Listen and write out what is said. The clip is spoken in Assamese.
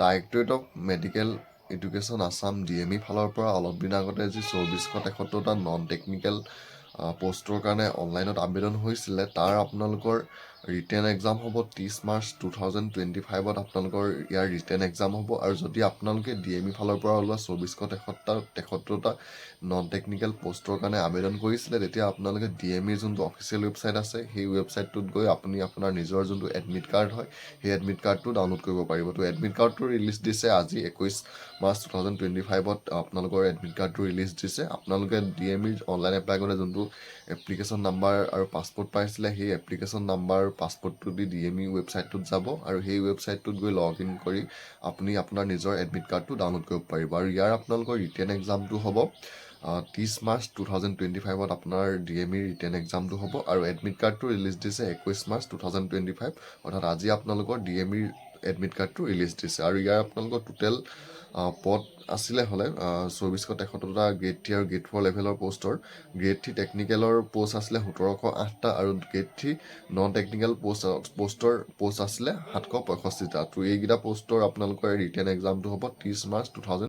Directorate of medical education Assam DME ফালৰ পৰা অলপ দিন আগতে যি 2471টা নন টেকনিকেল পোষ্টৰ কাৰণে অনলাইনত আবেদন হৈছিলে তাৰ আপোনালোকৰ ৰিটেন এক্সাম হ'ব 30 মাৰ্চ 2025 আপোনালোকৰ ইয়াৰ ৰিটেন এক্সাম হ'ব। আৰু যদি আপোনালোকে DME ফালৰ পৰা ওলোৱা 2473টা নন টেকনিকেল পোষ্টৰ কাৰণে আবেদন কৰিছিলে তেতিয়া আপোনালোকে DME যোনটো অফিচিয়েল ৱেবছাইট আছে সেই ৱেবছাইটটোত গৈ আপুনি আপোনাৰ নিজৰ যোনটো এডমিট কাৰ্ড হয় সেই এডমিট কাৰ্ডটো ডাউনলোড কৰিব পাৰিব। তো এডমিট কাৰ্ডটো ৰিলিজ দিছে আজি 21 মাৰ্চ 2025 আপোনালোকৰ এডমিট কাৰ্ডটো ৰিলিজ দিছে। আপোনালোকে DME অনলাইন এপ্লাই কৰোঁতে যোনটো এপ্লিকেশ্যন নাম্বাৰ আৰু পাছপোৰ্ট পাইছিলে সেই এপ্লিকেশ্যন নাম্বাৰ আৰু পাছপোৰ্টটো দি DME ৱেবছাইটটোত যাব আৰু সেই ৱেবছাইটটোত গৈ লগ ইন কৰি আপুনি আপোনাৰ নিজৰ এডমিট কাৰ্ডটো ডাউনলোড কৰিব পাৰিব। আৰু ইয়াৰ আপোনালোকৰ ৰিটেন এক্সামটো হ'ব 30 মাৰ্চ 2025 আপোনাৰ DME ৰিটেন এক্সামটো হ'ব। আৰু এডমিট কাৰ্ডটো ৰিলিজ দিছে 21 মাৰ্চ 2025 অৰ্থাৎ আজি আপোনালোকৰ DME এডমিট কাৰ্ডটো ৰিলিজ দিছে। আৰু ইয়াৰ আপোনালোকৰ টোটেল পদ আছিলে হ'লে 2473টা গ্ৰেড 3 আৰু গ্ৰেড 4 লেভেলৰ পোষ্টৰ। গ্ৰেড 3 টেকনিকেলৰ পোষ্ট আছিলে 1708টা আৰু গ্ৰেড 3 নন টেকনিকেল পোষ্ট আছিলে 765টা। তো এইকেইটা পোষ্টৰ আপোনালোকৰ ৰিটেন এক্সামটো হ'ব 30 মাৰ্চ 2025।